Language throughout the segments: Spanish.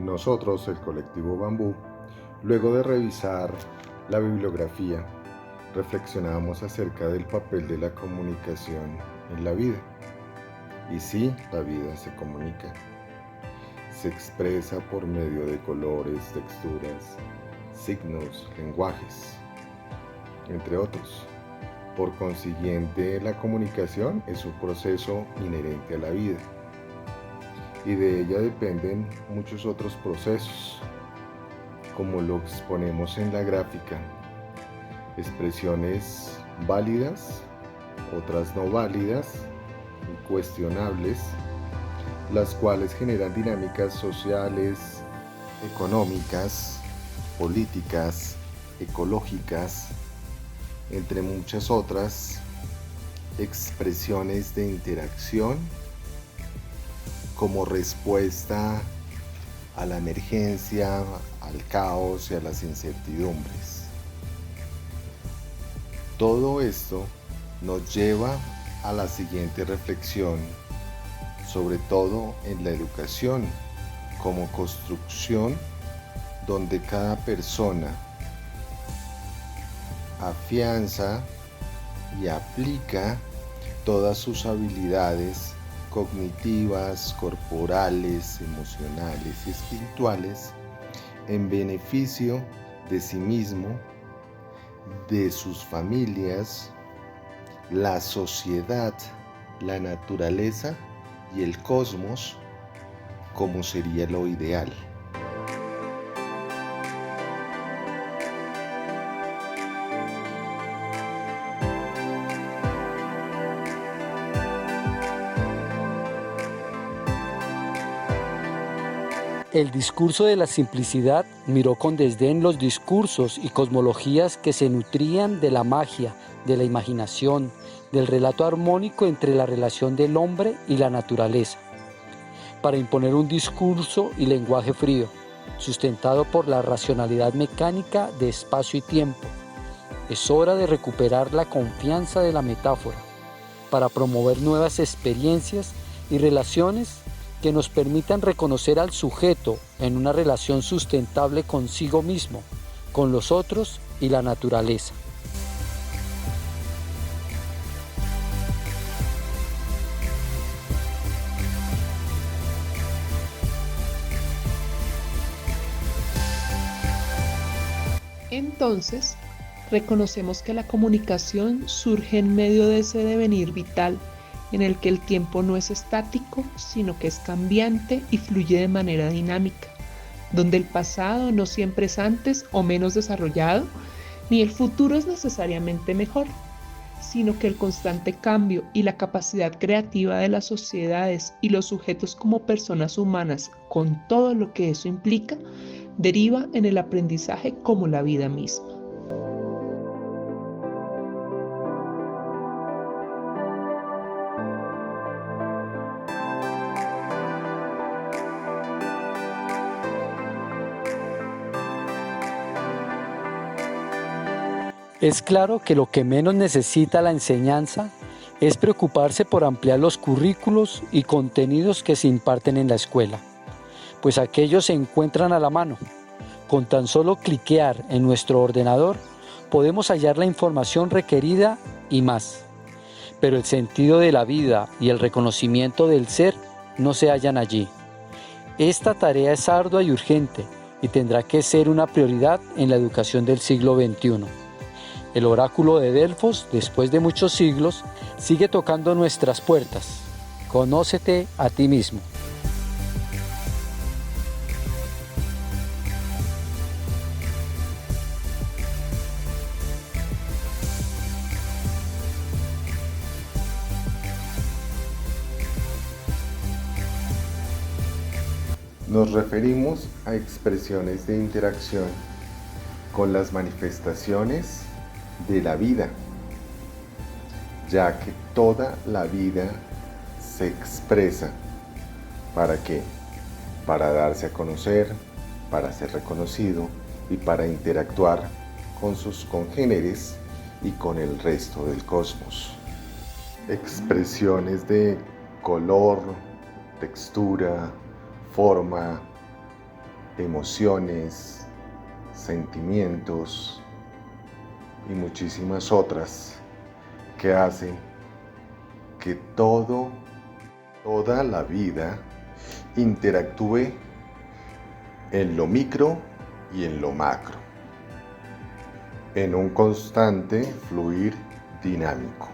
Nosotros, el colectivo Bambú, luego de revisar la bibliografía, reflexionamos acerca del papel de la comunicación en la vida. Y sí, la vida se comunica. Se expresa por medio de colores, texturas, signos, lenguajes, entre otros. Por consiguiente, la comunicación es un proceso inherente a la vida y de ella dependen muchos otros procesos, como lo exponemos en la gráfica. Expresiones válidas, otras no válidas y cuestionables, las cuales generan dinámicas sociales, económicas, políticas, ecológicas, entre muchas otras expresiones de interacción como respuesta a la emergencia, al caos y a las incertidumbres. Todo esto nos lleva a la siguiente reflexión, sobre todo en la educación como construcción donde cada persona afianza y aplica todas sus habilidades cognitivas, corporales, emocionales y espirituales en beneficio de sí mismo, de sus familias, la sociedad, la naturaleza y el cosmos, como sería lo ideal. El discurso de la simplicidad miró con desdén los discursos y cosmologías que se nutrían de la magia, de la imaginación, del relato armónico entre la relación del hombre y la naturaleza, para imponer un discurso y lenguaje frío, sustentado por la racionalidad mecánica de espacio y tiempo. Es hora de recuperar la confianza de la metáfora, para promover nuevas experiencias y relaciones que nos permitan reconocer al sujeto en una relación sustentable consigo mismo, con los otros y la naturaleza. Entonces, reconocemos que la comunicación surge en medio de ese devenir vital, en el que el tiempo no es estático, sino que es cambiante y fluye de manera dinámica, donde el pasado no siempre es antes o menos desarrollado, ni el futuro es necesariamente mejor, sino que el constante cambio y la capacidad creativa de las sociedades y los sujetos como personas humanas, con todo lo que eso implica, deriva en el aprendizaje como la vida misma. Es claro que lo que menos necesita la enseñanza es preocuparse por ampliar los currículos y contenidos que se imparten en la escuela, pues aquellos se encuentran a la mano. Con tan solo cliquear en nuestro ordenador podemos hallar la información requerida y más. Pero el sentido de la vida y el reconocimiento del ser no se hallan allí. Esta tarea es ardua y urgente y tendrá que ser una prioridad en la educación del siglo XXI. El oráculo de Delfos, después de muchos siglos, sigue tocando nuestras puertas. Conócete a ti mismo. Nos referimos a expresiones de interacción con las manifestaciones de la vida, ya que toda la vida se expresa. ¿Para qué? Para darse a conocer, para ser reconocido y para interactuar con sus congéneres y con el resto del cosmos. Expresiones de color, textura, forma, emociones, sentimientos y muchísimas otras que hacen que toda la vida interactúe en lo micro y en lo macro, en un constante fluir dinámico.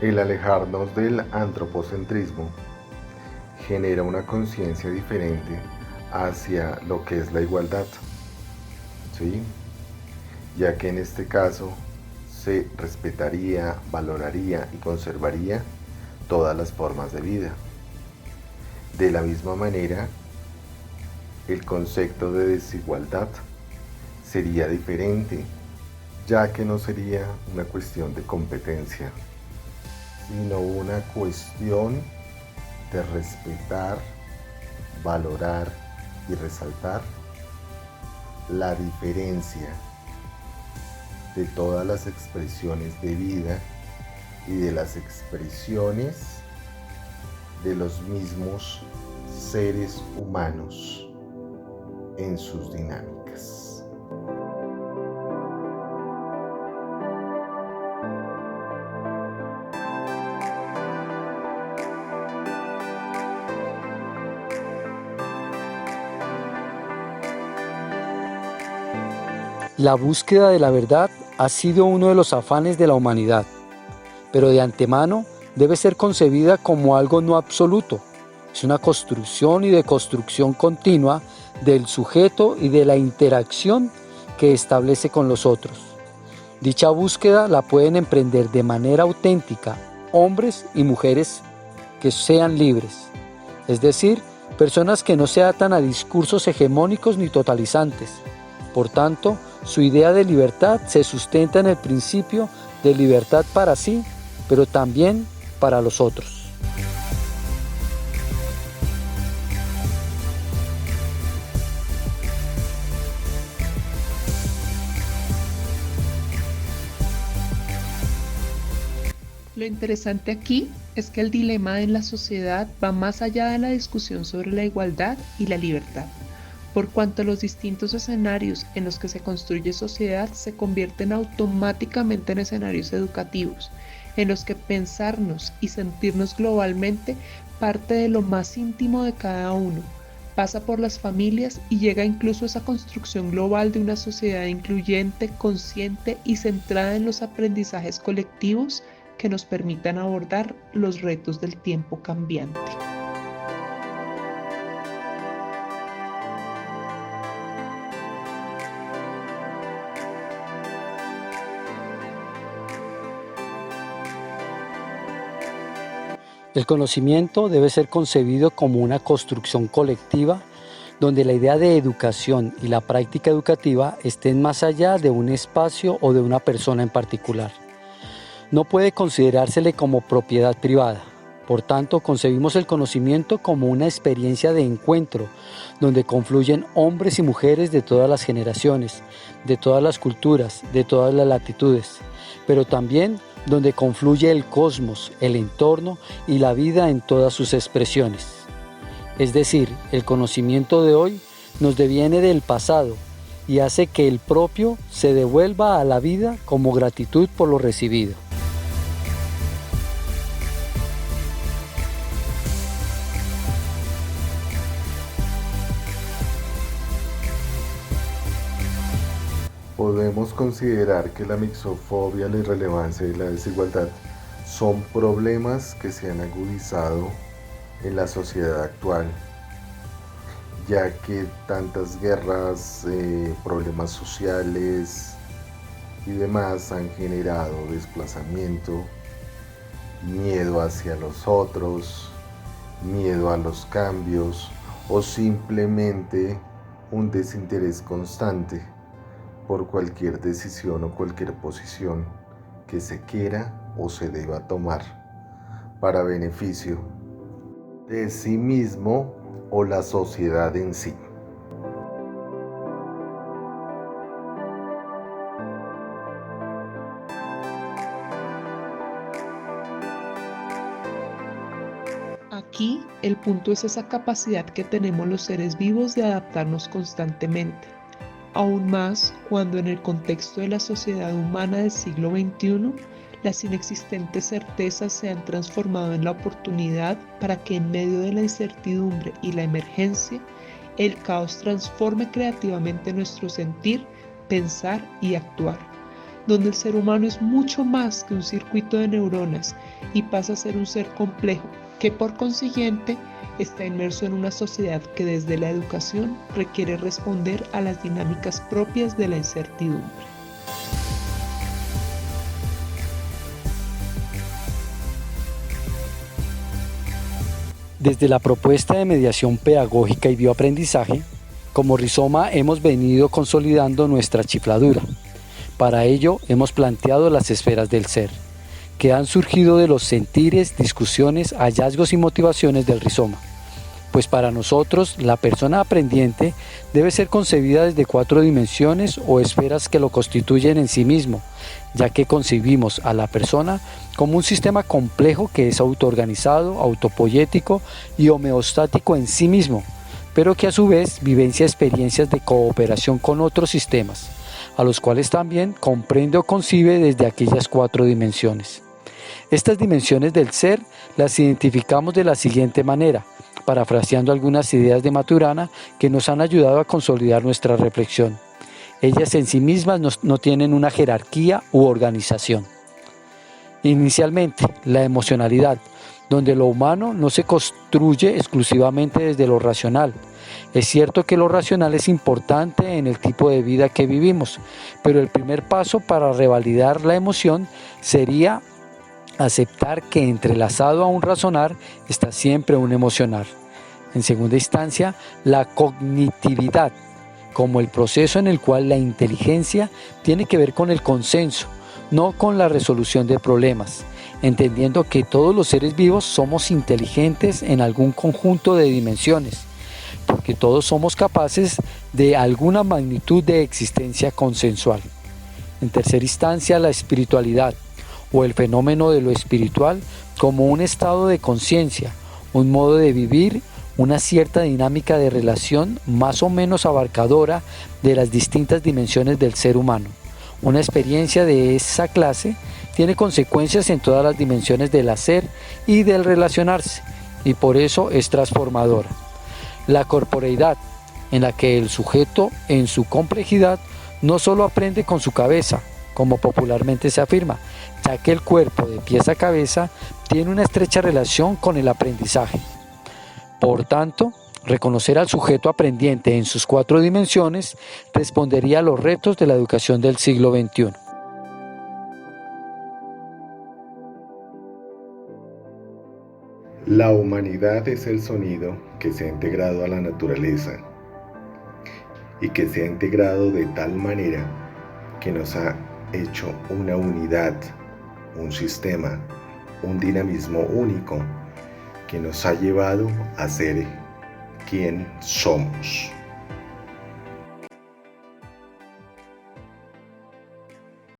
El alejarnos del antropocentrismo genera una conciencia diferente hacia lo que es la igualdad, ¿sí? Ya que en este caso se respetaría, valoraría y conservaría todas las formas de vida. De la misma manera, el concepto de desigualdad sería diferente, ya que no sería una cuestión de competencia, sino una cuestión de respetar, valorar y resaltar la diferencia de todas las expresiones de vida y de las expresiones de los mismos seres humanos en sus dinámicas. La búsqueda de la verdad ha sido uno de los afanes de la humanidad, pero de antemano debe ser concebida como algo no absoluto. Es una construcción y deconstrucción continua del sujeto y de la interacción que establece con los otros. Dicha búsqueda la pueden emprender de manera auténtica hombres y mujeres que sean libres, es decir, personas que no se atan a discursos hegemónicos ni totalizantes. Por tanto, su idea de libertad se sustenta en el principio de libertad para sí, pero también para los otros. Lo interesante aquí es que el dilema en la sociedad va más allá de la discusión sobre la igualdad y la libertad, por cuanto los distintos escenarios en los que se construye sociedad se convierten automáticamente en escenarios educativos, en los que pensarnos y sentirnos globalmente parte de lo más íntimo de cada uno, pasa por las familias y llega incluso a esa construcción global de una sociedad incluyente, consciente y centrada en los aprendizajes colectivos que nos permitan abordar los retos del tiempo cambiante. El conocimiento debe ser concebido como una construcción colectiva donde la idea de educación y la práctica educativa estén más allá de un espacio o de una persona en particular. No puede considerársele como propiedad privada. Por tanto, concebimos el conocimiento como una experiencia de encuentro, donde confluyen hombres y mujeres de todas las generaciones, de todas las culturas, de todas las latitudes, pero también donde confluye el cosmos, el entorno y la vida en todas sus expresiones. Es decir, el conocimiento de hoy nos deviene del pasado y hace que el propio se devuelva a la vida como gratitud por lo recibido. Podemos considerar que la mixofobia, la irrelevancia y la desigualdad son problemas que se han agudizado en la sociedad actual, ya que tantas guerras, problemas sociales y demás han generado desplazamiento, miedo hacia los otros, miedo a los cambios o simplemente un desinterés constante por cualquier decisión o cualquier posición que se quiera o se deba tomar para beneficio de sí mismo o la sociedad en sí. Aquí el punto es esa capacidad que tenemos los seres vivos de adaptarnos constantemente, aún más cuando en el contexto de la sociedad humana del siglo XXI, las inexistentes certezas se han transformado en la oportunidad para que en medio de la incertidumbre y la emergencia, el caos transforme creativamente nuestro sentir, pensar y actuar, donde el ser humano es mucho más que un circuito de neuronas y pasa a ser un ser complejo que por consiguiente está inmerso en una sociedad que desde la educación requiere responder a las dinámicas propias de la incertidumbre. Desde la propuesta de mediación pedagógica y bioaprendizaje, como Rizoma hemos venido consolidando nuestra chifladura. Para ello hemos planteado las esferas del ser, que han surgido de los sentires, discusiones, hallazgos y motivaciones del rizoma. Pues para nosotros, la persona aprendiente debe ser concebida desde 4 dimensiones o esferas que lo constituyen en sí mismo, ya que concebimos a la persona como un sistema complejo que es autoorganizado, autopoyético y homeostático en sí mismo, pero que a su vez vivencia experiencias de cooperación con otros sistemas, a los cuales también comprende o concibe desde aquellas 4 dimensiones. Estas dimensiones del ser las identificamos de la siguiente manera, parafraseando algunas ideas de Maturana que nos han ayudado a consolidar nuestra reflexión. Ellas en sí mismas no tienen una jerarquía u organización. Inicialmente, la emocionalidad, donde lo humano no se construye exclusivamente desde lo racional. Es cierto que lo racional es importante en el tipo de vida que vivimos, pero el primer paso para revalidar la emoción sería aceptar que entrelazado a un razonar está siempre un emocionar. En segunda instancia, la cognitividad, como el proceso en el cual la inteligencia tiene que ver con el consenso, no con la resolución de problemas, entendiendo que todos los seres vivos somos inteligentes en algún conjunto de dimensiones, porque todos somos capaces de alguna magnitud de existencia consensual. En tercera instancia, la espiritualidad, o el fenómeno de lo espiritual como un estado de conciencia, un modo de vivir, una cierta dinámica de relación más o menos abarcadora de las distintas dimensiones del ser humano. Una experiencia de esa clase tiene consecuencias en todas las dimensiones del hacer y del relacionarse, y por eso es transformadora. La corporeidad, en la que el sujeto en su complejidad no solo aprende con su cabeza, como popularmente se afirma, ya que el cuerpo de pies a cabeza tiene una estrecha relación con el aprendizaje. Por tanto, reconocer al sujeto aprendiente en sus 4 dimensiones respondería a los retos de la educación del siglo XXI. La humanidad es el sonido que se ha integrado a la naturaleza y que se ha integrado de tal manera que nos ha hecho una unidad, un sistema, un dinamismo único que nos ha llevado a ser quien somos.